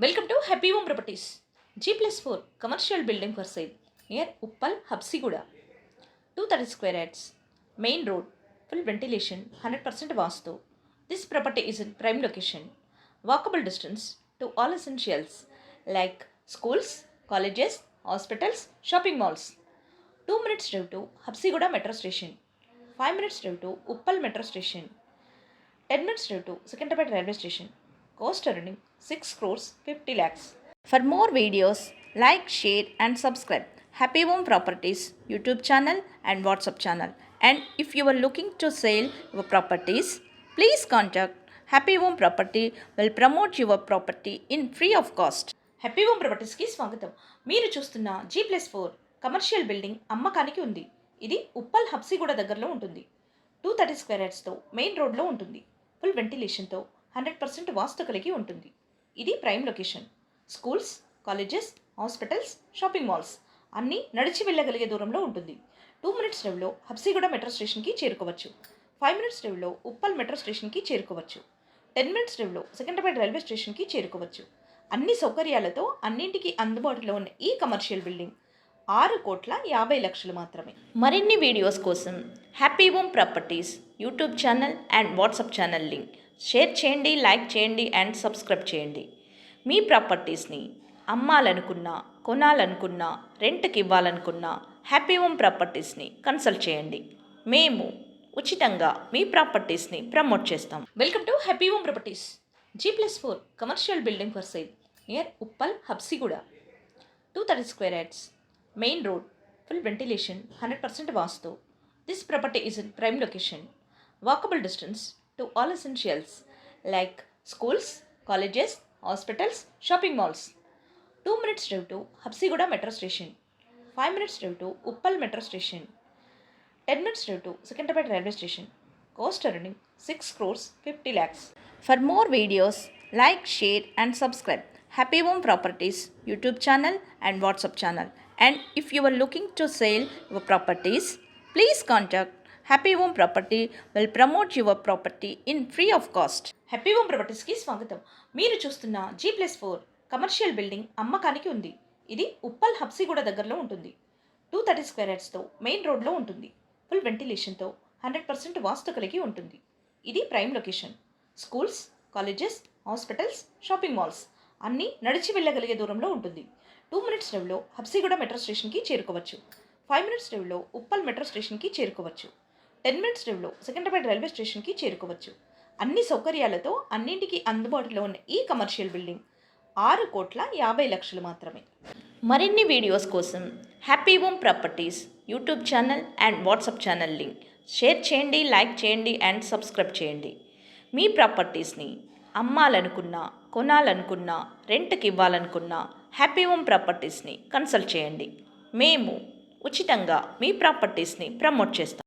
Welcome to Happy Home Properties. G+4 commercial building for sale near Uppal, Habsiguda. 230 square yards. Main road. Full ventilation. 100% Vastu. This property is in prime location. Walkable distance to all essentials like schools, colleges, hospitals, shopping malls. 2 minutes drive to Habsiguda metro station. 5 minutes drive to Uppal metro station. 10 minutes drive to Secunderabad railway station. Cost earning 6 crores 50 lakhs. For more videos, like, share and subscribe Happy Home Properties YouTube channel and WhatsApp channel. And if you are looking to sell your properties, please contact Happy Home Property will promote your property in free of cost. Happy home ప్రాపర్టీస్కి స్వాగతం. మీరు చూస్తున్న G+4 commercial building అమ్మకానికి ఉంది. ఇది ఉప్పల్ హబ్సిగూడ దగ్గరలో ఉంటుంది. 230 square యార్డ్స్తో main రోడ్లో ఉంటుంది. ఫుల్ వెంటిలేషన్తో 100% వాస్తు కలిగి ఉంటుంది. ఇది prime location. Schools, colleges, hospitals, shopping malls అన్నీ నడిచి వెళ్ళగలిగే దూరంలో ఉంటుంది. 2 మినిట్స్ డ్రైవ్లో హబ్సిగూడ మెట్రో స్టేషన్కి చేరుకోవచ్చు. 5 మినిట్స్ డ్రైవ్లో ఉప్పల్ మెట్రో స్టేషన్కి చేరుకోవచ్చు. 10 మినిట్స్ డ్రైవ్లో సెకండ్రాబాద్ రైల్వే స్టేషన్కి చేరుకోవచ్చు. అన్ని సౌకర్యాలతో అన్నింటికి అందుబాటులో ఉన్న ఈ కమర్షియల్ బిల్డింగ్ 6,50,00,000 మాత్రమే. మరిన్ని వీడియోస్ కోసం happy home properties YouTube channel and WhatsApp channel link share చేయండి, లైక్ చేయండి అండ్ సబ్స్క్రైబ్ చేయండి. మీ ప్రాపర్టీస్ని అమ్మాలనుకున్నా, కొనాలనుకున్నా, రెంట్కి ఇవ్వాలనుకున్నా హ్యాపీ హోమ్ ప్రాపర్టీస్ని కన్సల్ట్ చేయండి. మేము ఉచితంగా మీ ప్రాపర్టీస్ని ప్రమోట్ చేస్తాం. Welcome to happy home properties. G+4 commercial building for sale near Uppal, Habsiguda. 230 square yards. Main road. Full ventilation. 100% Vastu. This property is in prime location. Walkable distance to all essentials like schools, colleges, hospitals, shopping malls. 2 minutes drive to Habsiguda metro station. 5 minutes drive to Uppal metro station. 10 minutes drive to Secunderabad railway station. Cost earning 6 crores 50 lakhs. For more videos, like, share and subscribe Happy Home Properties YouTube channel and WhatsApp channel. And if you are looking to sell your properties, please contact Happy Home Property will promote your property in free of cost. Happy Home Properties కి స్వాగతం. మీరు చూస్తున్న G+4 commercial building అమ్మకానికి ఉంది. ఇది ఉప్పల్ హబ్సిగూడ దగ్గరలో ఉంటుంది. 230 square యార్డ్స్తో main రోడ్లో ఉంటుంది. ఫుల్ వెంటిలేషన్తో 100% వాస్తు కలిగి ఉంటుంది. ఇది prime location. Schools, colleges, hospitals, shopping malls అన్నీ నడిచి వెళ్ళగలిగే దూరంలో ఉంటుంది. 2 మినిట్స్ డ్రైవ్లో హబ్సిగూడ మెట్రో స్టేషన్కి చేరుకోవచ్చు. 5 మినిట్స్ డ్రైవ్లో ఉప్పల్ మెట్రో స్టేషన్కి చేరుకోవచ్చు. 10 మినిట్స్ డ్రైవ్లో సెకండ్రాబాద్ రైల్వే స్టేషన్కి చేరుకోవచ్చు. అన్ని సౌకర్యాలతో అన్నింటికి అందుబాటులో ఉన్న ఈ కమర్షియల్ బిల్డింగ్ 6,50,00,000 మాత్రమే. మరిన్ని వీడియోస్ కోసం happy home properties YouTube channel and WhatsApp channel link share చేయండి, లైక్ చేయండి అండ్ సబ్స్క్రైబ్ చేయండి. మీ ప్రాపర్టీస్ని అమ్మాలనుకున్నా, కొనాలనుకున్నా, రెంట్కి ఇవ్వాలనుకున్నా హ్యాపీ హోమ్ ప్రాపర్టీస్ని కన్సల్ట్ చేయండి. మేము ఉచితంగా మీ ప్రాపర్టీస్ని ప్రమోట్ చేస్తాం.